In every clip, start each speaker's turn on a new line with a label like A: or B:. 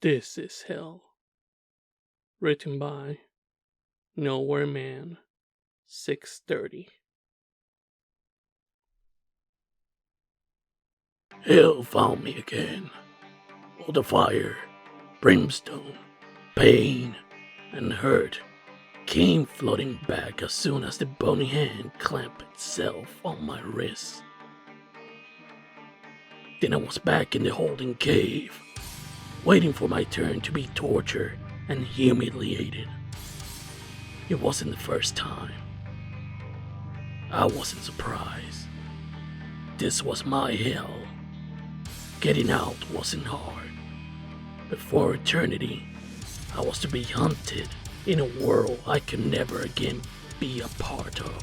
A: This is Hell. Written by Nowhereman630.
B: Hell found me again. All the fire, brimstone, pain, and hurt came flooding back as soon as the bony hand clamped itself on my wrist. Then I was back in the holding cave, waiting for my turn to be tortured and humiliated. It wasn't the first time. I wasn't surprised. This was my hell. Getting out wasn't hard. But for eternity, I was to be hunted in a world I could never again be a part of.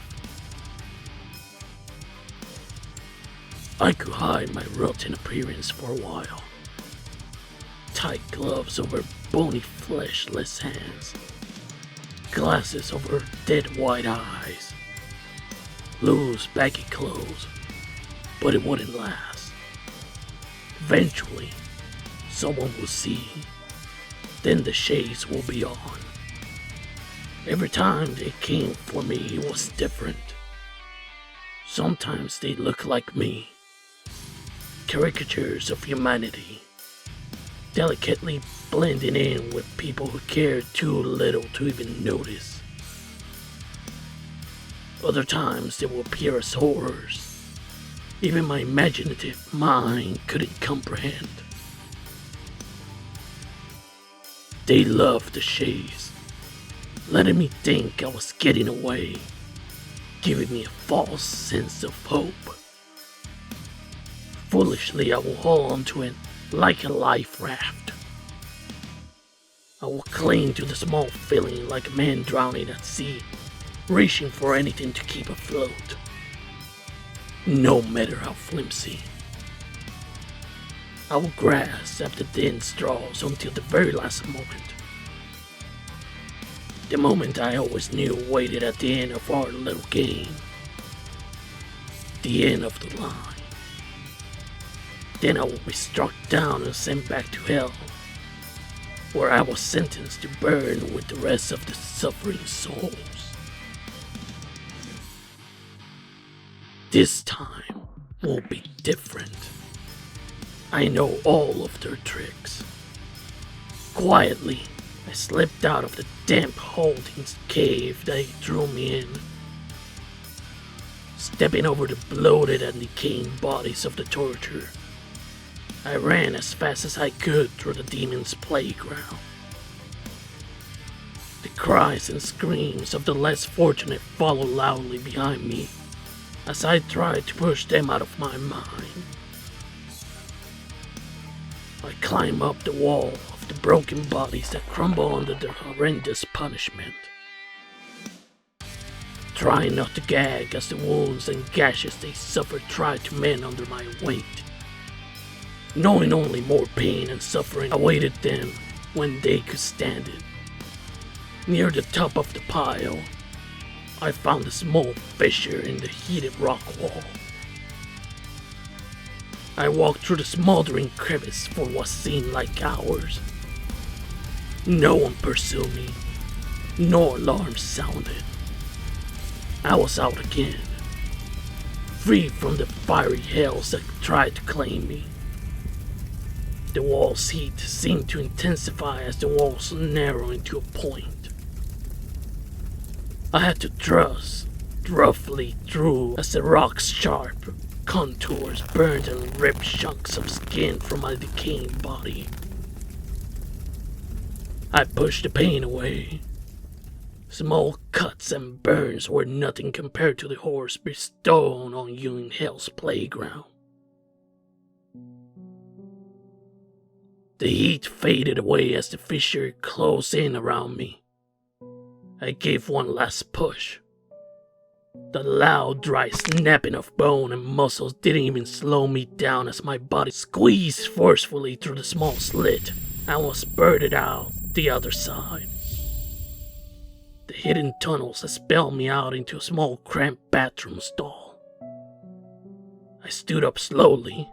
B: I could hide my rotten appearance for a while. Tight gloves over bony fleshless hands. Glasses over dead white eyes. Loose baggy clothes. But it wouldn't last. Eventually, someone will see. Then the shades will be on. Every time they came for me, it was different. Sometimes they looked like me. Caricatures of humanity. Delicately blending in with people who cared too little to even notice. Other times they will appear as horrors. Even my imaginative mind couldn't comprehend. They loved the shades, letting me think I was getting away, giving me a false sense of hope. Foolishly, I will hold on to it like a life raft. I will cling to the small feeling like a man drowning at sea, reaching for anything to keep afloat, no matter how flimsy. I will grasp at the thin straws until the very last moment. The moment I always knew waited at the end of our little game. The end of the line. Then I will be struck down and sent back to hell, where I was sentenced to burn with the rest of the suffering souls. This time will be different. I know all of their tricks. Quietly, I slipped out of the damp holding cave they drew me in. Stepping over the bloated and decaying bodies of the tortured, I ran as fast as I could through the demon's playground. The cries and screams of the less fortunate followed loudly behind me as I tried to push them out of my mind. I climb up the wall of the broken bodies that crumble under their horrendous punishment. Trying not to gag as the wounds and gashes they suffered tried to mend under my weight. Knowing only more pain and suffering awaited them when they could stand it. Near the top of the pile, I found a small fissure in the heated rock wall. I walked through the smoldering crevice for what seemed like hours. No one pursued me. No alarms sounded. I was out again, free from the fiery hells that tried to claim me. The wall's heat seemed to intensify as the walls narrowed into a point. I had to thrust roughly through as the rock's sharp contours burned and ripped chunks of skin from my decaying body. I pushed the pain away. Small cuts and burns were nothing compared to the horrors bestowed on you in Hell's playground. The heat faded away as the fissure closed in around me. I gave one last push. The loud, dry snapping of bone and muscles didn't even slow me down as my body squeezed forcefully through the small slit and was spurted out the other side. The hidden tunnels expelled me out into a small cramped bathroom stall. I stood up slowly,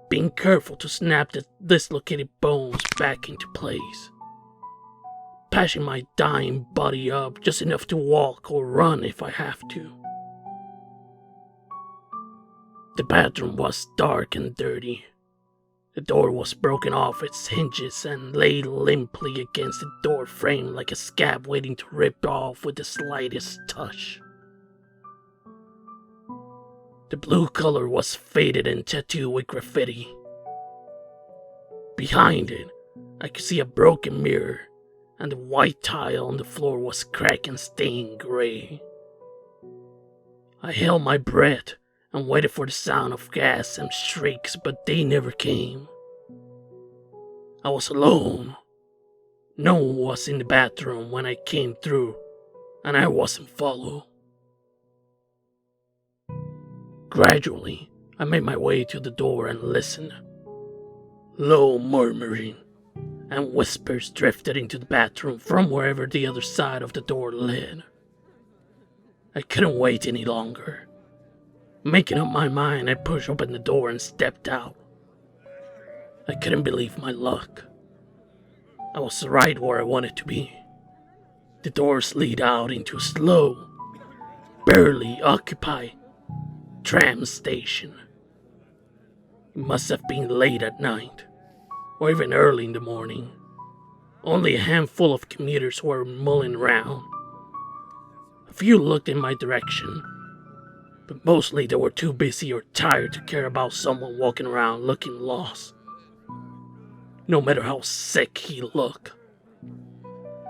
B: being careful to snap the dislocated bones back into place, patching my dying body up just enough to walk or run if I have to. The bathroom was dark and dirty. The door was broken off its hinges and lay limply against the door frame like a scab waiting to rip off with the slightest touch. The blue color was faded and tattooed with graffiti. Behind it, I could see a broken mirror, and the white tile on the floor was cracked and stained gray. I held my breath and waited for the sound of gas and shrieks, but they never came. I was alone. No one was in the bathroom when I came through, and I wasn't followed. Gradually, I made my way to the door and listened. Low murmuring and whispers drifted into the bathroom from wherever the other side of the door led. I couldn't wait any longer. Making up my mind, I pushed open the door and stepped out. I couldn't believe my luck. I was right where I wanted to be. The doors lead out into a slow, barely occupied tram station. It must have been late at night, or even early in the morning. Only a handful of commuters were mulling around. A few looked in my direction, but mostly they were too busy or tired to care about someone walking around looking lost, no matter how sick he looked.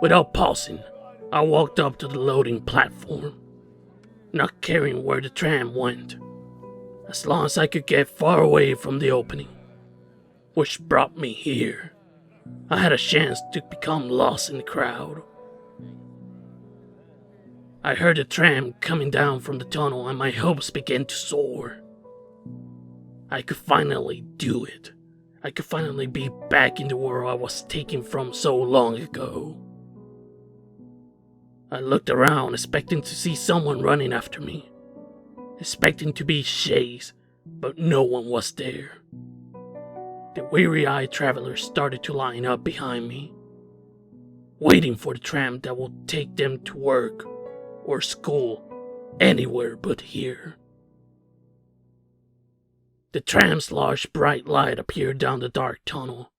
B: Without pausing, I walked up to the loading platform, not caring where the tram went, as long as I could get far away from the opening, which brought me here. I had a chance to become lost in the crowd. I heard the tram coming down from the tunnel and my hopes began to soar. I could finally do it. I could finally be back in the world I was taken from so long ago. I looked around, expecting to see someone running after me, expecting to be chased, but no one was there. The weary-eyed travelers started to line up behind me, waiting for the tram that would take them to work or school, anywhere but here. The tram's large bright light appeared down the dark tunnel,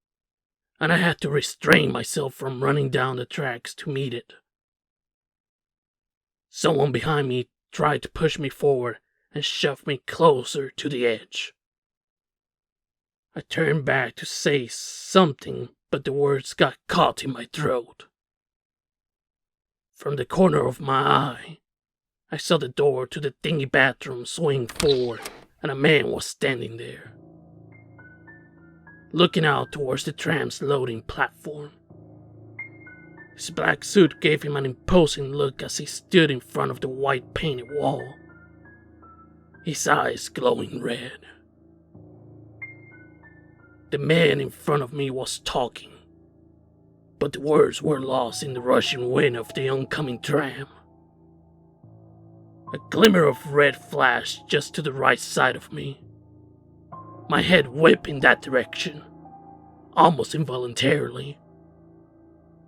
B: and I had to restrain myself from running down the tracks to meet it. Someone behind me tried to push me forward and shove me closer to the edge. I turned back to say something, but the words got caught in my throat. From the corner of my eye, I saw the door to the dingy bathroom swing forward, and a man was standing there, looking out towards the tram's loading platform. His black suit gave him an imposing look as he stood in front of the white painted wall, his eyes glowing red. The man in front of me was talking, but the words were lost in the rushing wind of the oncoming tram. A glimmer of red flashed just to the right side of me. My head whipped in that direction, almost involuntarily.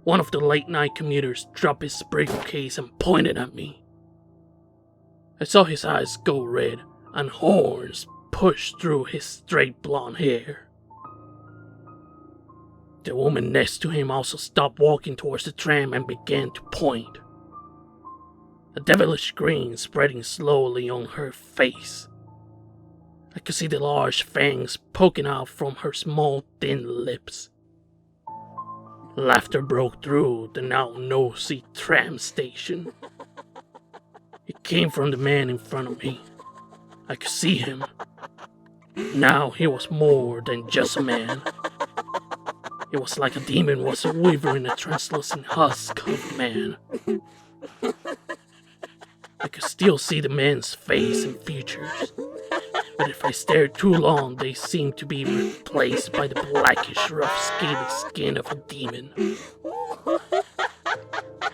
B: One of the late-night commuters dropped his briefcase and pointed at me. I saw his eyes go red and horns push through his straight blonde hair. The woman next to him also stopped walking towards the tram and began to point, a devilish grin spreading slowly on her face. I could see the large fangs poking out from her small, thin lips. Laughter broke through the now nosy tram station. It came from the man in front of me. I could see him. Now he was more than just a man. It was like a demon was weaving a translucent husk of a man. I could still see the man's face and features, but if I stared too long, they seemed to be replaced by the blackish, rough, scaly skin of a demon.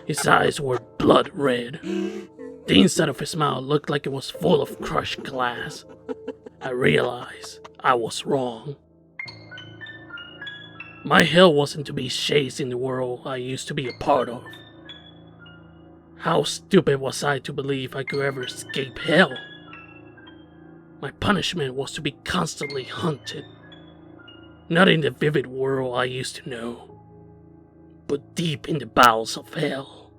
B: His eyes were blood red. The inside of his mouth looked like it was full of crushed glass. I realized I was wrong. My hell wasn't to be chased in the world I used to be a part of. How stupid was I to believe I could ever escape hell? My punishment was to be constantly hunted. Not in the vivid world I used to know, but deep in the bowels of hell.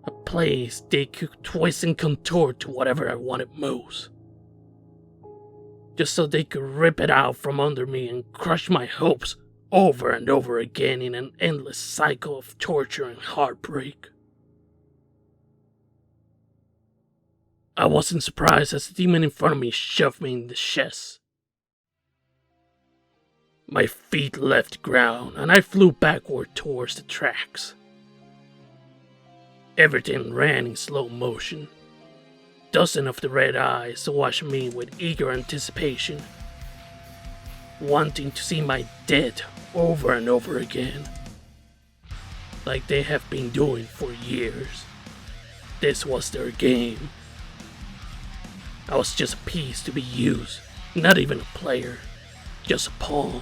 B: A place they could twist and contort to whatever I wanted most. Just so they could rip it out from under me and crush my hopes over and over again in an endless cycle of torture and heartbreak. I wasn't surprised as the demon in front of me shoved me in the chest. My feet left ground and I flew backward towards the tracks. Everything ran in slow motion. Dozens of the red eyes watched me with eager anticipation, wanting to see my death over and over again, like they have been doing for years. This was their game. I was just a piece to be used, not even a player, just a pawn.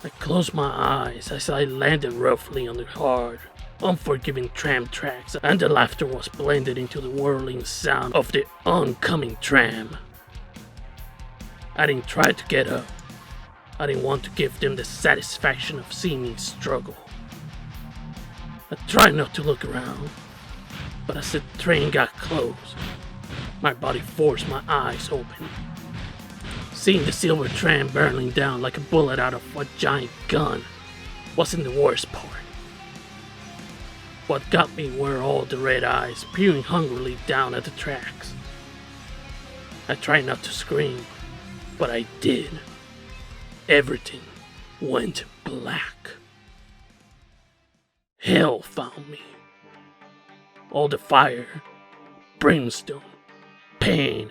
B: I closed my eyes as I landed roughly on the hard, unforgiving tram tracks, and the laughter was blended into the whirling sound of the oncoming tram. I didn't try to get up. I didn't want to give them the satisfaction of seeing me struggle. I tried not to look around, but as the train got close, my body forced my eyes open. Seeing the silver tram barreling down like a bullet out of a giant gun wasn't the worst part. What got me were all the red eyes peering hungrily down at the tracks. I tried not to scream, but I did. Everything went black. Hell found me. All the fire, brimstone, pain,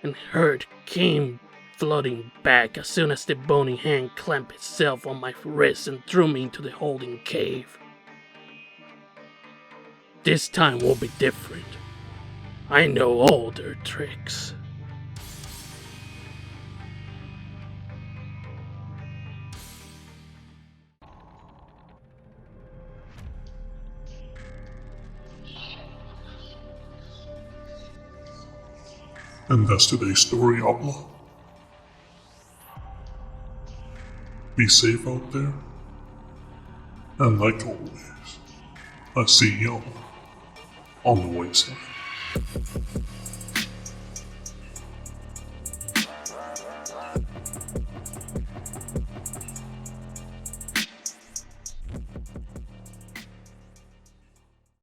B: and hurt came flooding back as soon as the bony hand clamped itself on my wrist and threw me into the holding cave. This time will be different. I know all their tricks.
C: And that's today's story, Outlaw. Be safe out there. And like always, I see y'all on the wayside.